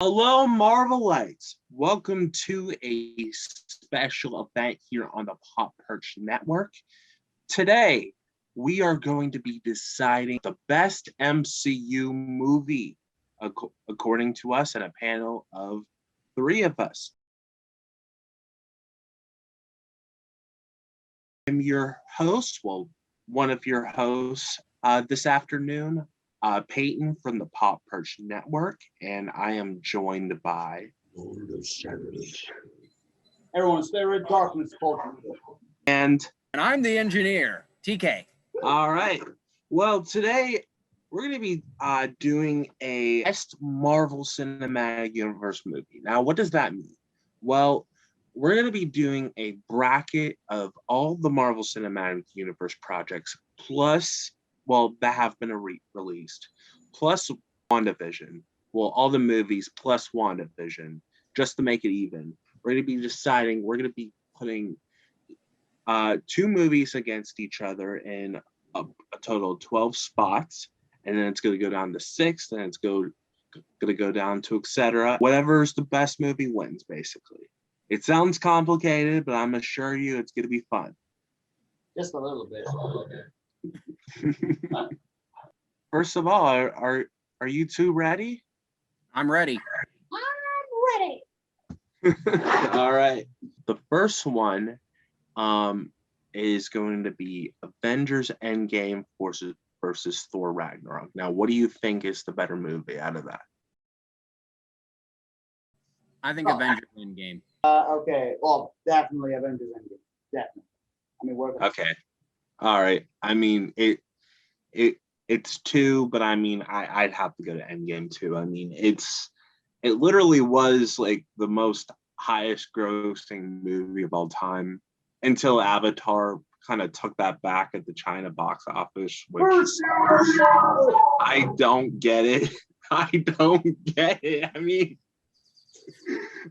Hello, Marvelites. Welcome to a special event here on the Perch Network. Today, we are going to be deciding the best MCU movie, according to us, and a panel of 3 of us. I'm your host, one of your hosts this afternoon, Peyton from the Perch Network, and I am joined by Everyone stay red, darkness, and I'm the engineer, TK. All right. Well, today we're going to be doing a best Marvel Cinematic Universe movie. Now, what does that mean? Well, we're going to be doing a bracket of all the Marvel Cinematic Universe projects, plus, that have been released, plus WandaVision. Well, all the movies plus WandaVision, just to make it even. We're going to be deciding, we're going to be putting 2 movies against each other in a total of 12 spots, and then it's going to go down to 6, then it's going to go down to etc. Whatever's the best movie wins, basically. It sounds complicated, but I'm assure you it's going to be fun. Just a little bit. First of all, are you 2 ready? I'm ready. I'm ready. All right. The first one is going to be Avengers Endgame versus Thor Ragnarok. Now, what do you think is the better movie out of that? I think Avengers Endgame. Okay. Well, definitely Avengers Endgame. Definitely. I mean, okay. All right. I mean, it's 2, but I mean, I'd have to go to Endgame too. I mean, it literally was like the most highest grossing movie of all time until Avatar kind of took that back at the China box office, which I don't get it. I don't get it. I mean,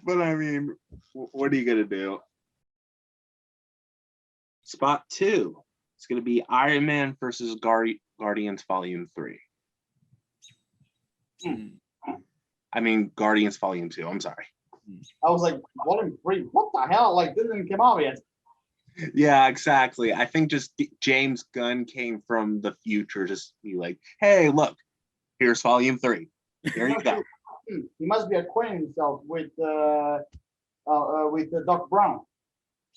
but I mean, what are you gonna do? Spot 2. It's gonna be Iron Man versus Guardians Volume 3. I mean, Guardians Volume 2. I'm sorry. I was like, Volume 3. What the hell? Like, this didn't come out yet. Yeah, exactly. I think just James Gunn came from the future, just be like, hey, look, here's Volume 3. Here you go. He must be acquainting himself with Doc Brown.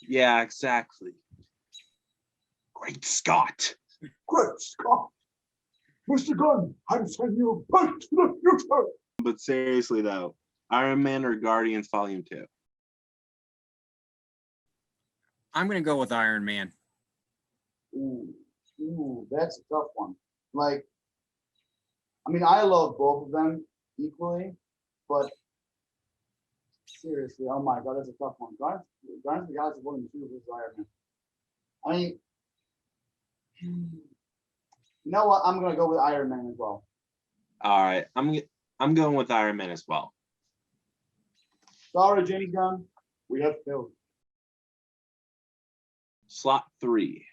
Yeah, exactly. Great Scott. Great Scott. Mr. Gunn, I'm sending you back to the future. But seriously, though, Iron Man or Guardians Volume 2? I'm going to go with Iron Man. Ooh, that's a tough one. Like, I mean, I love both of them equally, but seriously, oh my God, that's a tough one. Guardians of the Galaxy Volume 2 versus Iron Man. I mean, you know what? I'm gonna go with Iron Man as well. All right, I'm going with Iron Man as well. Sorry, James Gunn, we have failed. Slot 3.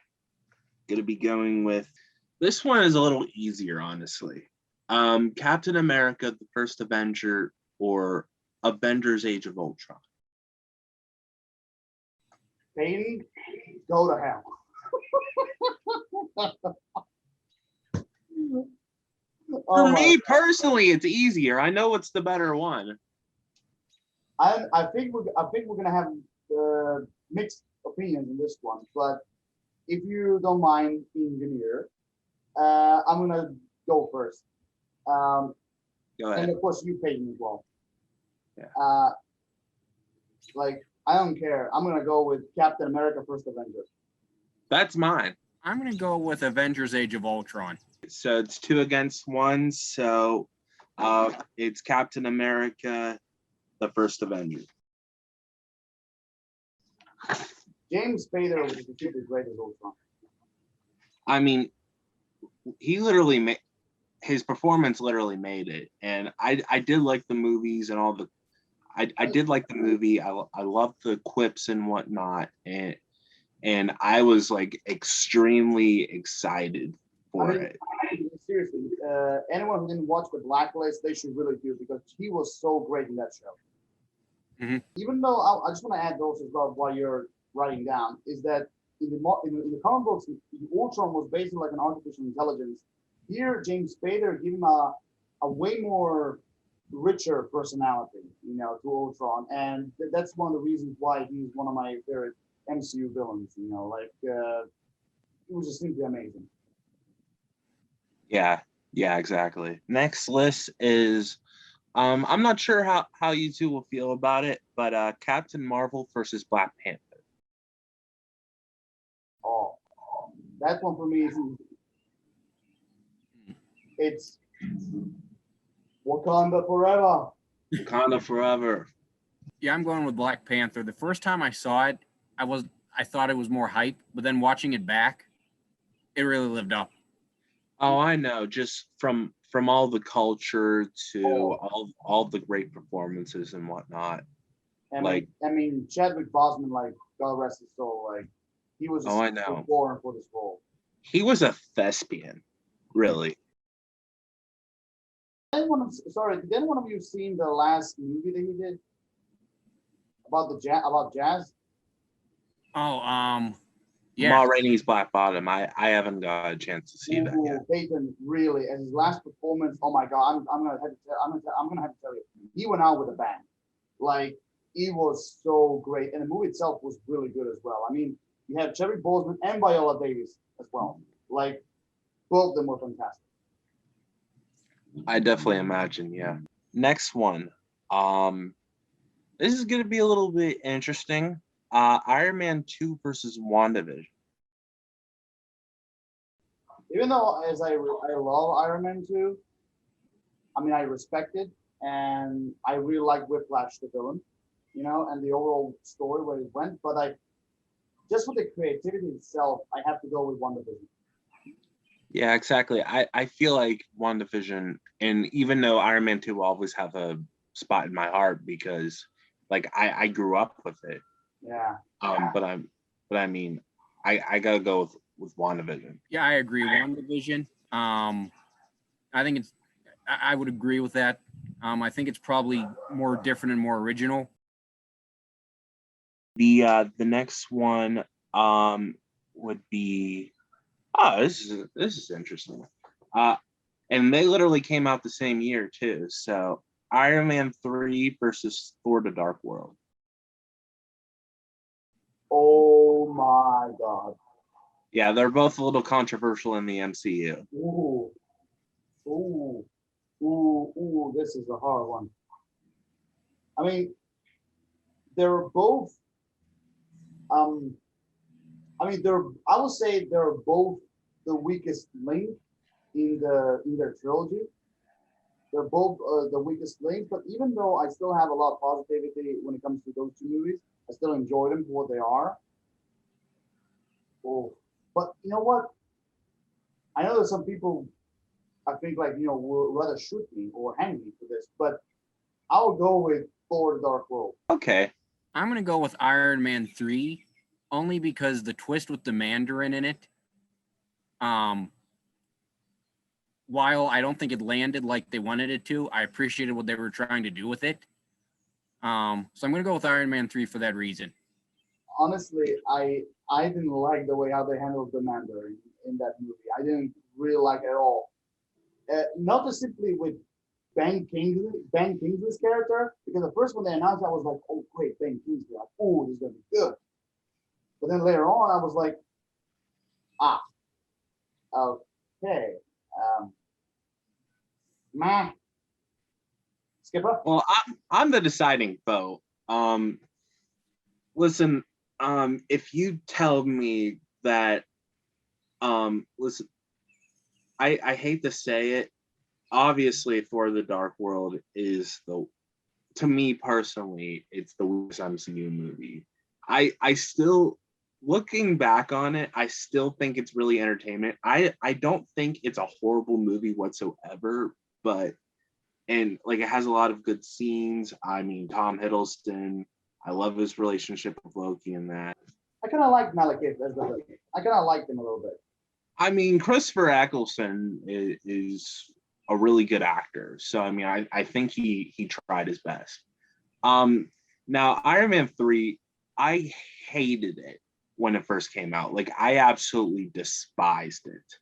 Gonna be going with, this one is a little easier, honestly. Captain America, the First Avenger, or Avengers Age of Ultron. Peyton, go to hell. For me personally, it's easier. I know it's the better one. I think we're gonna have mixed opinions in this one, but if you don't mind, engineer, I'm gonna go first. Go ahead. And of course, you Peyton as well. Yeah. Like, I don't care. I'm gonna go with Captain America: First Avenger. That's mine. I'm going to go with Avengers Age of Ultron. So it's 2 against 1. So it's Captain America, the First Avenger. James Spader was super great as Ultron. I mean, he literally made his performance literally made it, and I did like the movies and all the. I did like the movie. I loved the quips and whatnot, and I was like extremely excited for it. seriously, anyone who didn't watch The Blacklist, they should really do because he was so great in that show. Even though I just want to add those as well while you're writing down, is that in the comic books, Ultron was basically like an artificial intelligence. Here, James Spader gave him a way more richer personality, to Ultron, and that's one of the reasons why he's one of my favorite MCU villains. It was just simply amazing. Yeah, exactly. Next list is I'm not sure how you two will feel about it, but Captain Marvel versus Black Panther. Oh, that one for me is it's Wakanda forever. Wakanda forever. Yeah, I'm going with Black Panther. The first time I saw it, I thought it was more hype, but then watching it back, it really lived up. Oh, I know. Just from all the culture to all the great performances and whatnot. I mean, Chadwick Boseman, like, God rest his soul, like, he was I know. born for this role. He was a thespian, really. Did any one of you seen the last movie that he did about jazz? Oh, yeah. Ma Rainey's Black Bottom. I haven't got a chance to see that yet. Peyton really, and his last performance. Oh my God, I'm gonna have to tell you, he went out with a bang. Like, he was so great, and the movie itself was really good as well. I mean, you have Chadwick Boseman and Viola Davis as well. Like, both of them were fantastic. I definitely imagine, yeah. Next one. This is gonna be a little bit interesting. Iron Man 2 versus WandaVision. Even though as I love Iron Man 2, I mean, I respect it, and I really like Whiplash, the villain, and the overall story where it went. But just with the creativity itself, I have to go with WandaVision. Yeah, exactly. I feel like WandaVision, and even though Iron Man 2 will always have a spot in my heart because, like, I grew up with it. Yeah. But I mean, I gotta go with WandaVision. Yeah, I agree. WandaVision. I think I would agree with that. I think it's probably more different and more original. The next one would be this is interesting. And they literally came out the same year too. So Iron Man 3 versus Thor: The Dark World. Oh my God. Yeah, they're both a little controversial in the MCU. Ooh, this is a hard one. I mean, they're both I would say they're both the weakest link in their trilogy. They're both the weakest link, but even though I still have a lot of positivity when it comes to those two movies, I still enjoy them for what they are. Oh, but you know what? I know that some people, I think, will rather shoot me or hang me for this, but I'll go with Thor: The Dark World. Okay. I'm going to go with Iron Man 3, only because the twist with the Mandarin in it, while I don't think it landed like they wanted it to, I appreciated what they were trying to do with it. So I'm going to go with Iron Man 3 for that reason. Honestly, I didn't like the way how they handled the Mandarin in that movie. I didn't really like it at all. Not just simply with Ben Kingsley's character, because the first one they announced, I was like, oh great, Ben Kingsley, like, oh, this is gonna be good. But then later on, I was like, okay, meh. Skipper. Well, I'm the deciding vote. Listen, if you tell me that, listen, I hate to say it, obviously Thor: The Dark World is to me personally, it's the worst MCU movie. I still, looking back on it, I still think it's really entertainment. I don't think it's a horrible movie whatsoever, but and like it has a lot of good scenes. I mean, Tom Hiddleston, I love his relationship with Loki in that. I kind of like Malekith as the villain. I kind of liked him a little bit. I mean, Christopher Eccleston is a really good actor. So I mean, I think he tried his best. Now Iron Man 3, I hated it when it first came out. Like I absolutely despised it.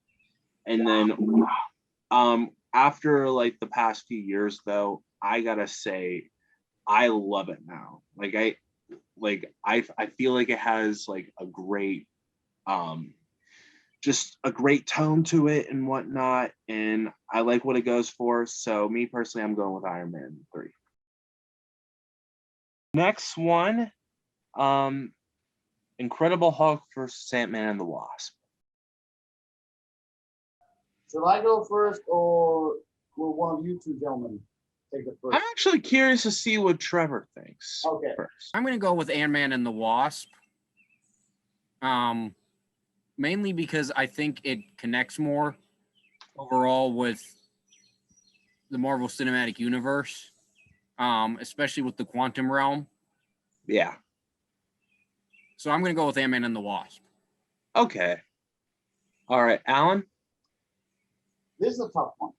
And then after like the past few years though, I gotta say I love it now. I feel like it has like a great just a great tone to it and whatnot, and I like what it goes for. So me personally, I'm going with Iron Man 3. Next one, Incredible Hulk versus Ant-Man and the Wasp. Should I go first, or will one of you two gentlemen take the first? I'm actually curious to see what Trevor thinks. Okay. First. I'm going to go with Ant-Man and the Wasp. Mainly because I think it connects more overall with the Marvel Cinematic Universe, especially with the quantum realm. Yeah. So I'm going to go with Ant-Man and the Wasp. Okay. All right, Alan. This is a tough one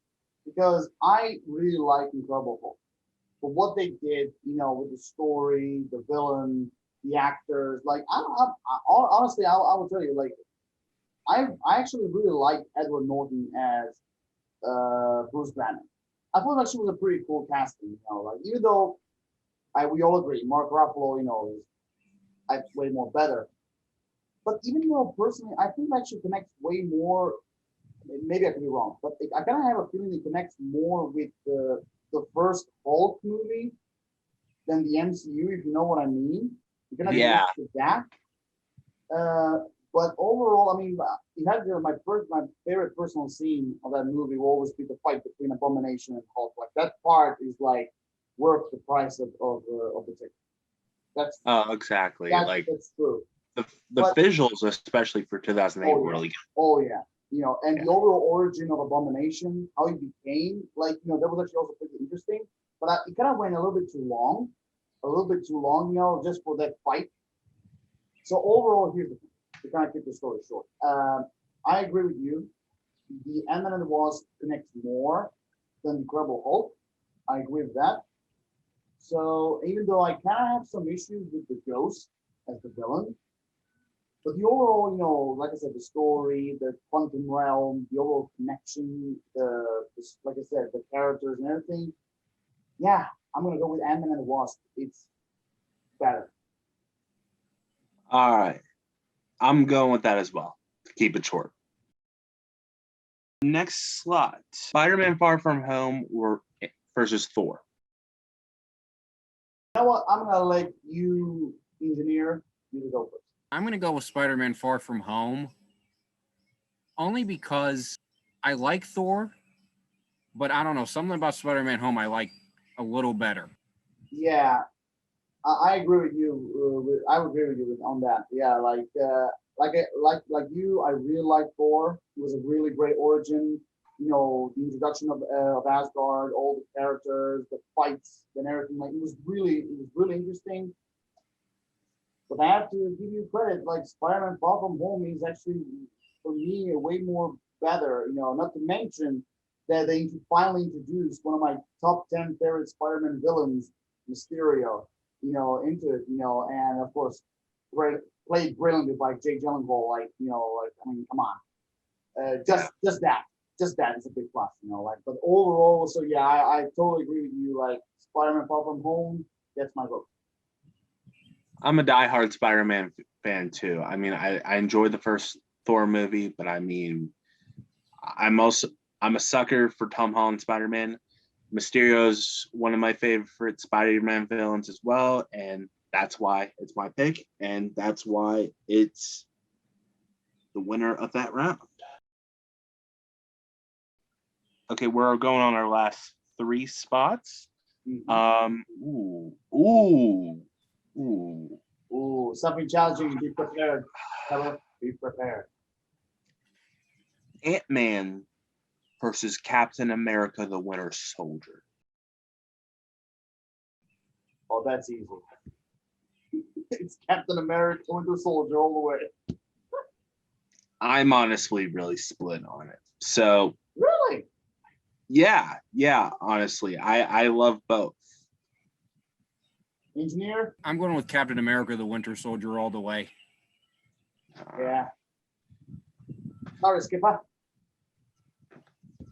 because I really like Incredible Hulk. But what they did, with the story, the villain, the actors, like honestly, I will tell you, like I actually really like Edward Norton as Bruce Banner. I thought that she was a pretty cool casting. Like even though we all agree Mark Ruffalo, is way more better. But even though personally, I think that she connects way more. Maybe I could be wrong, but I kind of have a feeling it connects more with the first Hulk movie than the MCU, if you know what I mean. You're gonna connect with that. But overall, I mean, it had my favorite personal scene of that movie will always be the fight between Abomination and Hulk. Like that part is like worth the price of the ticket. That's exactly. That's true. The visuals, especially for 2008, were really good. Oh yeah. And the overall origin of Abomination, how he became, that was actually also pretty interesting. But it kind of went a little bit too long, just for that fight. So overall, here's the thing, to kind of keep the story short. I agree with you. The Ant-Man and the Wasp connects more than Incredible Hulk. I agree with that. So even though I kind of have some issues with the Ghost as the villain, but the overall, like I said, the story, the quantum realm, the overall connection, like I said, the characters and everything. Yeah, I'm gonna go with Ant-Man and the Wasp. It's better. All right, I'm going with that as well. To keep it short. Next slot: Spider-Man: Far From Home versus Thor. You know what? I'm gonna let you, engineer, you go first. I'm going to go with Spider-Man Far From Home, only because I like Thor, but I don't know, something about Spider-Man Home I like a little better. Yeah, I agree with you. I would agree with you on that. Yeah, like you, I really like Thor. It was a really great origin. The introduction of Asgard, all the characters, the fights, and everything. Like it was really interesting. But I have to give you credit. Like Spider-Man Far From Home is actually, for me, a way more better. Not to mention that they finally introduced one of my top 10 favorite Spider-Man villains, Mysterio. Into it. And of course, played brilliantly by Jake Gyllenhaal. I mean, come on. Just that is a big plus. But overall, so yeah, I totally agree with you. Like Spider-Man Far From Home, that's my vote. I'm a diehard Spider-Man fan too. I mean, I enjoyed the first Thor movie, but I mean, I'm a sucker for Tom Holland Spider-Man. Mysterio's one of my favorite Spider-Man villains as well, and that's why it's my pick, and that's why it's the winner of that round. Okay, we're going on our last 3 spots. Mm-hmm. Something challenging. Be prepared. Be prepared. Ant-Man versus Captain America: The Winter Soldier. Oh, that's easy. It's Captain America: Winter Soldier all the way. I'm honestly really split on it. So Really? yeah, honestly, I love both. Engineer? I'm going with Captain America: The Winter Soldier all the way. Yeah. Sorry, Skipper.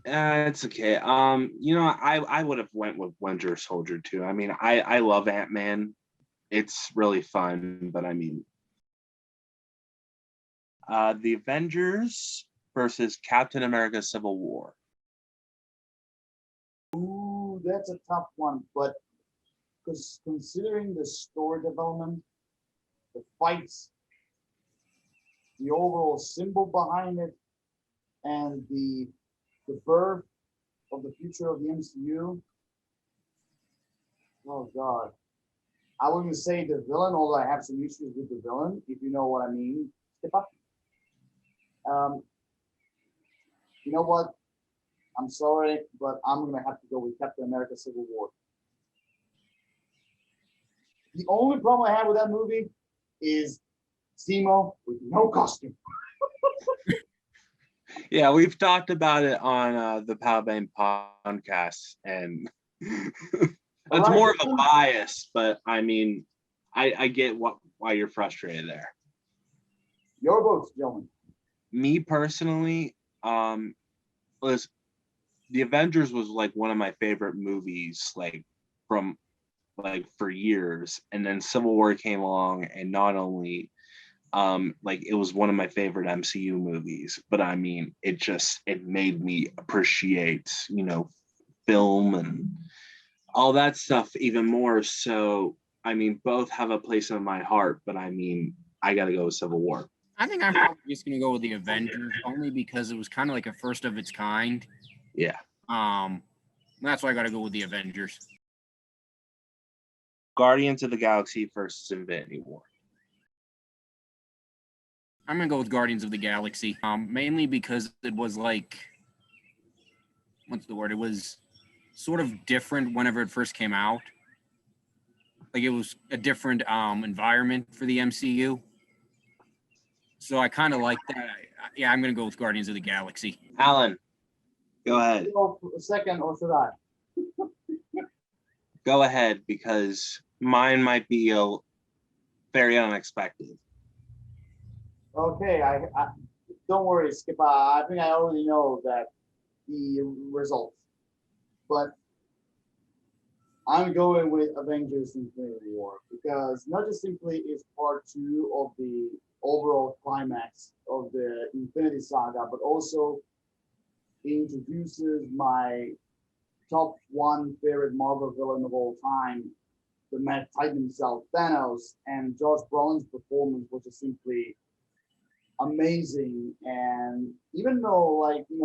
It's okay. I would have went with Winter Soldier too. I mean, I love Ant-Man. It's really fun, but I mean, the Avengers versus Captain America: Civil War. Ooh, that's a tough one, but because considering the story development, the fights, the overall symbol behind it, and the birth of the future of the MCU. Oh God. I wouldn't say the villain, although I have some issues with the villain, if you know what I mean. Skip up. Um, you know what? I'm sorry, but I'm gonna have to go with Captain America: Civil War. The only problem I have with that movie is Zemo with no costume. Yeah, we've talked about it on the Palbane podcast, and it's Right. more of a bias, but I mean, I get why you're frustrated there. Your votes, gentlemen. Me personally, was the Avengers was like one of my favorite movies, like from like for years, and then Civil War came along, and not only like it was one of my favorite MCU movies, but I mean it made me appreciate film and all that stuff even more. So I mean both have a place in my heart, but I mean I gotta go with Civil War. I think I'm probably just going to go with the Avengers only because it was kind of like a first of its kind. Yeah. That's why I got to go with the Avengers. Guardians of the Galaxy versus Infinity War. I'm going to go with Guardians of the Galaxy, mainly because it was like, what's the word? It was sort of different whenever it first came out. Like it was a different environment for the MCU. So I kind of like that. I'm going to go with Guardians of the Galaxy. Alan, go ahead. Go for a second, or should I? Go ahead, because mine might be very unexpected. Okay, I don't worry, Skip. I think I already know that the results, but I'm going with Avengers: Infinity War because not just simply is part 2 of the overall climax of the Infinity Saga, but also introduces my top 1 favorite Marvel villain of all time, the Mad Titan himself, Thanos, and Josh Brolin's performance was just simply amazing. And even though, like, the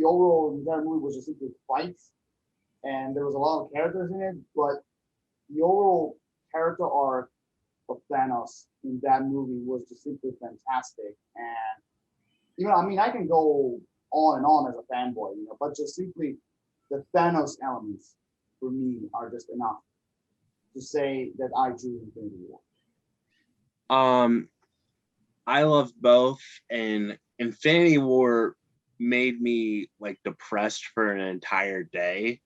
overall entire movie was just simply fights, and there was a lot of characters in it, but the overall character arc of Thanos in that movie was just simply fantastic. And I mean, I can go on and on as a fanboy, but just simply the Thanos elements for me are just enough to say that I choose Infinity War. I love both, and Infinity War made me like depressed for an entire day.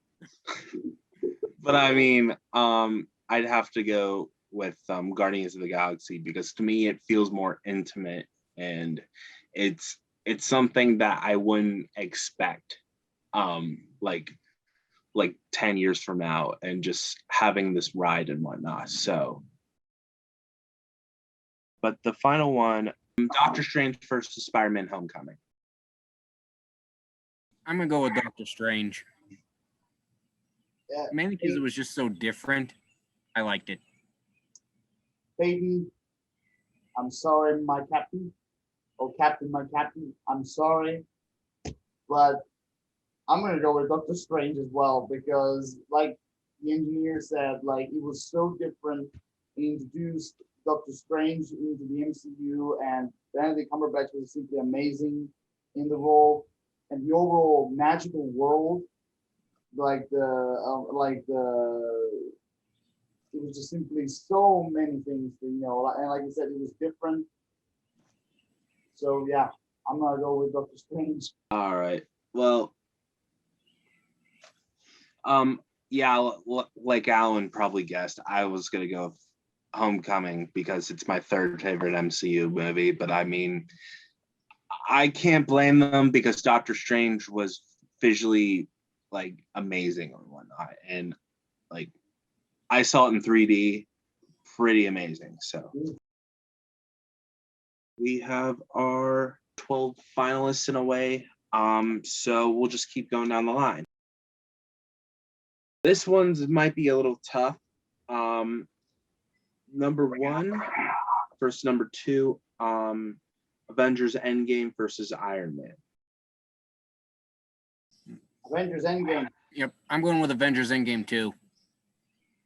But I mean, I'd have to go with Guardians of the Galaxy because to me it feels more intimate, and it's something that I wouldn't expect like 10 years from now, and just having this ride and whatnot. So, but the final one, Doctor Strange versus Spider-Man: Homecoming. I'm going to go with Doctor Strange. Yeah, Mainly because it was just so different. I liked it. Peyton, I'm sorry, my captain. Oh, captain, my captain. I'm sorry, but I'm gonna go with Doctor Strange as well because, like the engineer said, like it was so different. He introduced Doctor Strange into the MCU, and Benedict Cumberbatch was simply amazing in the role, and the overall magical world, it was just simply so many things, and like I said, it was different. So yeah, I'm gonna go with Doctor Strange. All right. Well, yeah, like Alan probably guessed, I was gonna go with Homecoming because it's my third favorite MCU movie. But I mean, I can't blame them because Doctor Strange was visually like amazing or whatnot, and like I saw it in 3D, pretty amazing. So we have our 12 finalists in a way. So we'll just keep going down the line. This one's might be a little tough. Number one versus number two, Avengers Endgame versus Iron Man. Avengers Endgame. Yep, I'm going with Avengers Endgame too.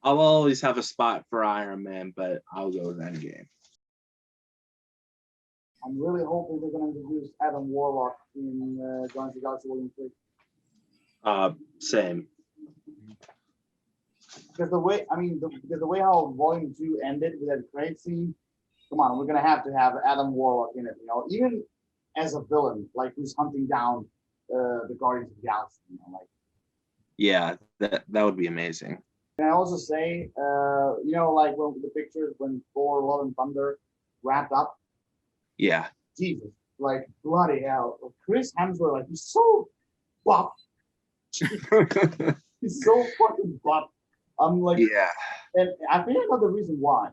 I'll always have a spot for Iron Man, but I'll go with Endgame. I'm really hoping they're gonna introduce Adam Warlock in Guardians of the Galaxy Volume 3. Same. Because the way, because the way how Volume 2 ended with that credit scene, come on, we're gonna have to have Adam Warlock in it, even as a villain, like who's hunting down the Guardians of the Galaxy, like. Yeah, that would be amazing. Can I also say, like when the pictures when Thor: Love and Thunder wrapped up? Yeah. Jesus, like bloody hell. Chris Hemsworth, like he's so buff. He's so fucking buff. I'm like, yeah. And I think I know the reason why.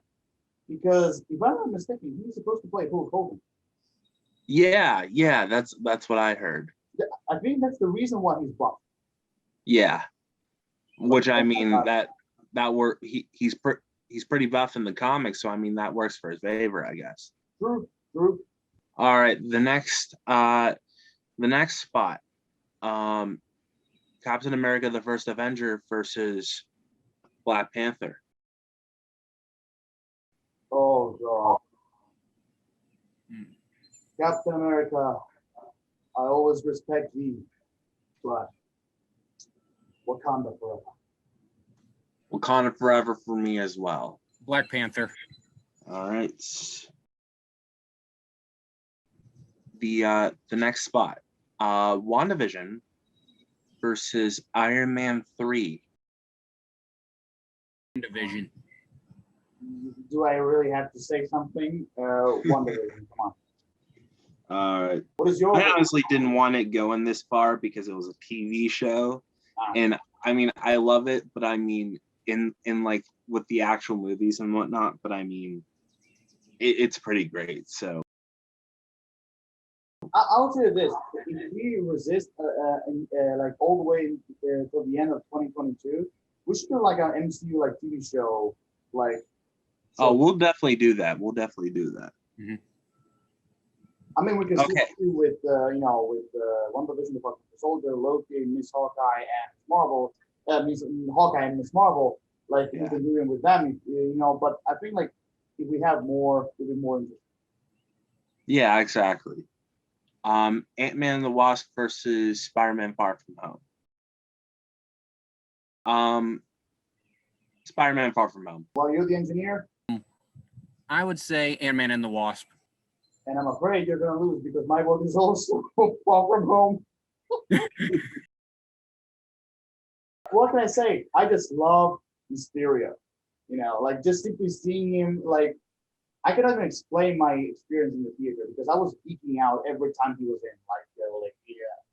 Because if I'm not mistaken, he was supposed to play Hulk Hogan. Yeah, that's what I heard. I think that's the reason why he's buff. Yeah. Which I mean that work he's pretty buff in the comics, so I mean that works for his favor, I guess. True. All right, the next spot. Captain America the First Avenger versus Black Panther. Oh god. Captain America, I always respect thee, but Wakanda forever. Wakanda forever for me as well. Black Panther. All right. The next spot. WandaVision versus Iron Man 3. Division. Do I really have to say something? WandaVision, come on. All right. What is your? I honestly didn't want it going this far because it was a TV show, and I mean I love it, but I mean in like with the actual movies and whatnot, but I mean it's pretty great. So I'll say this: if we resist like all the way till the end of 2022, we should do like an MCU like TV show, like. So, oh, we'll definitely do that. Mm-hmm. I mean, we can still do with WandaVision, the Falcon Soldier, Loki, Miss Hawkeye, and Marvel. Hawkeye and Miss Marvel, like we can do it with them, But I think like if we have more, it'll be more interesting. Yeah, exactly. Ant-Man and the Wasp versus Spider-Man: Far From Home. Spider-Man: Far From Home. Well, you're the engineer. I would say Ant-Man and the Wasp. And I'm afraid you're going to lose because my vote is also Far From Home. What can I say? I just love Mysterio. Like just simply seeing him, like I cannot even explain my experience in the theater because I was geeking out every time he was in.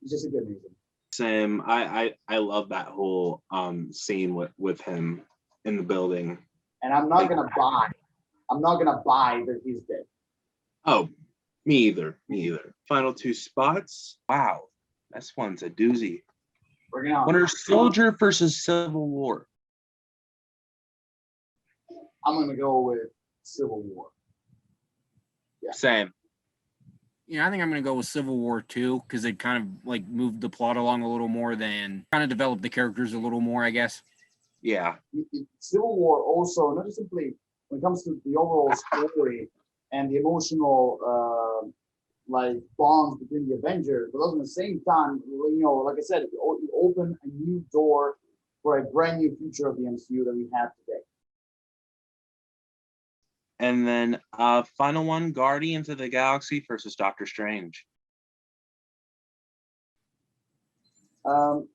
He's just amazing. Same. I love that whole scene with him in the building. And I'm not gonna buy that he's dead. Oh, me either. Final two spots. Wow, this one's a doozy. Winter Soldier versus Civil War. I'm gonna go with Civil War. Yeah. Same. Yeah, I think I'm going to go with Civil War too, because it kind of like moved the plot along a little more than kind of developed the characters a little more, I guess. Yeah. Civil War also, not just simply when it comes to the overall story and the emotional bonds between the Avengers, but also at the same time, like I said, it opened a new door for a brand new future of the MCU that we have today. And then final one, Guardians of the Galaxy versus Doctor Strange. Can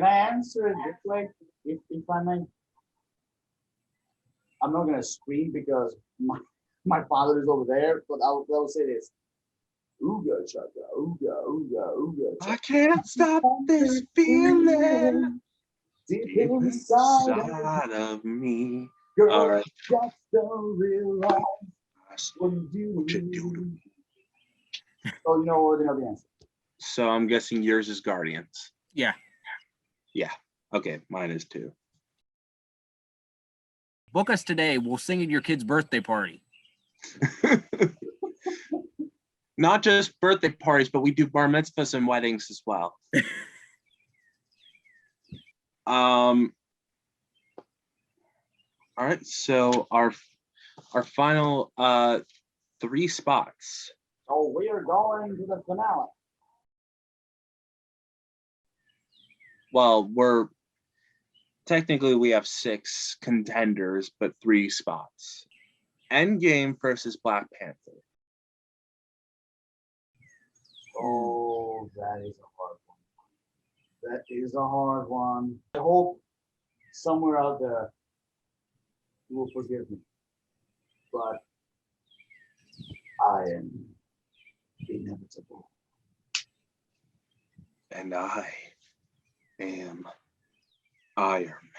I answer it this way, if I may? I'm not gonna scream because my father is over there, but I'll say this. Ooga chaka, ooga, ooga, ooga I chaka. can't stop this feeling Deep deep inside inside of me. girl, All right. just don't realize what you What you do. do. So you know already know the answer. So I'm guessing yours is Guardians. Yeah. Yeah. Okay, mine is too. Book us today. We'll sing at your kid's birthday party. Not just birthday parties, but we do bar mitzvahs and weddings as well. All right, so our final 3 spots. So we are going to the finale. Well, we have 6 contenders, but 3 spots. Endgame versus Black Panther. Oh, that is a hard one. That is a hard one. I hope somewhere out there you will forgive me. But I am inevitable. And I am Iron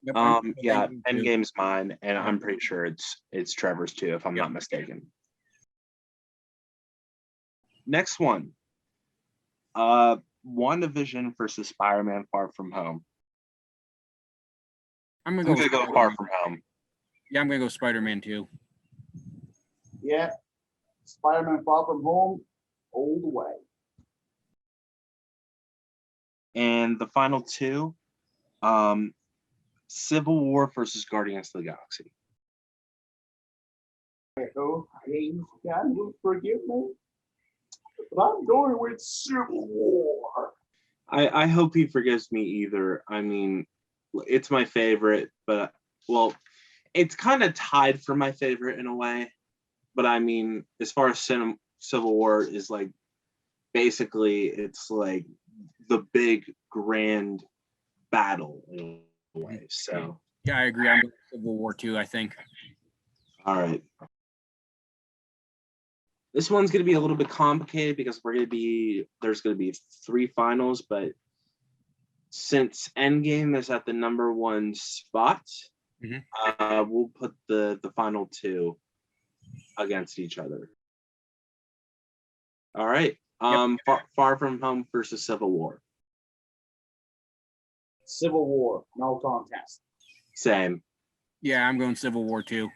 Yep, Man. Yeah, too. Endgame's mine, and I'm pretty sure it's Trevor's too, if I'm Yep. not mistaken. Next one. WandaVision versus Spider-Man Far From Home. I'm gonna I'm go. gonna go Far From Home. Yeah, I'm gonna go Spider-Man too. Yeah, Spider-Man Far From Home, all the way. And the final 2, Civil War versus Guardians of the Galaxy. Oh, James, God will forgive me. But I'm going with Civil War. I hope he forgives me either. I mean, it's my favorite, but well, it's kind of tied for my favorite in a way. But I mean, as far as Civil War is like, basically, it's like the big grand battle in a way. So Yeah, I agree. I'm going Civil War too, I think. all right. This one's going to be a little bit complicated because there's going to be 3 finals, but since Endgame is at the number 1 spot, we'll put the final 2 against each other. All right. Far From Home versus Civil War. Civil War, no contest. Same. Yeah, I'm going Civil War too.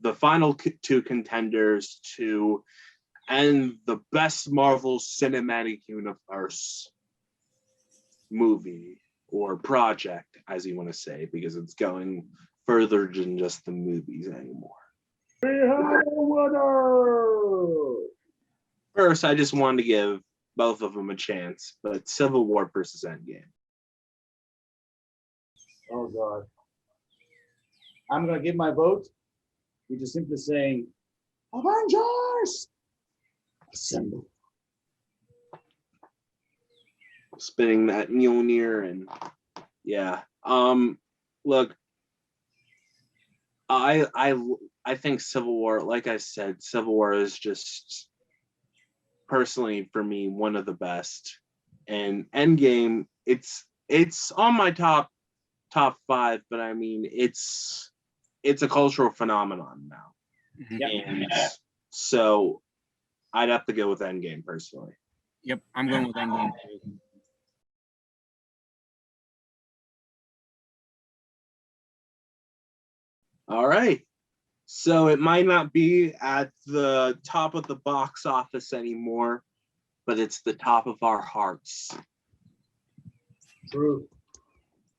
The final 2 contenders to end the best Marvel Cinematic Universe movie or project, as you want to say, because it's going further than just the movies anymore. We have a winner! First, I just wanted to give both of them a chance, but Civil War versus Endgame. Oh, God. I'm going to give my vote, which is simply saying, Avengers! Assemble. Spinning that Mjolnir and yeah. Look, I think Civil War, like I said, Civil War is just personally for me one of the best. And Endgame, it's on my top 5, but I mean it's a cultural phenomenon now. Yep. And so I'd have to go with Endgame personally. Yep, I'm going with Endgame too. All right. So it might not be at the top of the box office anymore, but it's the top of our hearts. True.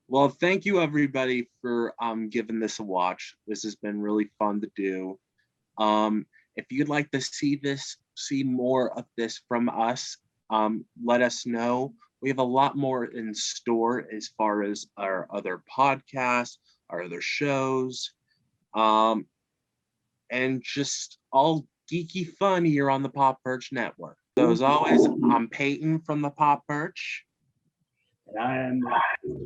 Well, thank you everybody for giving this a watch. This has been really fun to do. If you'd like to see more of this from us, let us know. We have a lot more in store as far as our other podcasts, our other shows, and just all geeky fun here on the Pop Perch Network. So as always, I'm Peyton from the Pop Perch. And I am.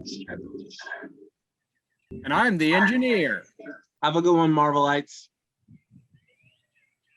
And I'm the engineer. Have a good one, Marvelites.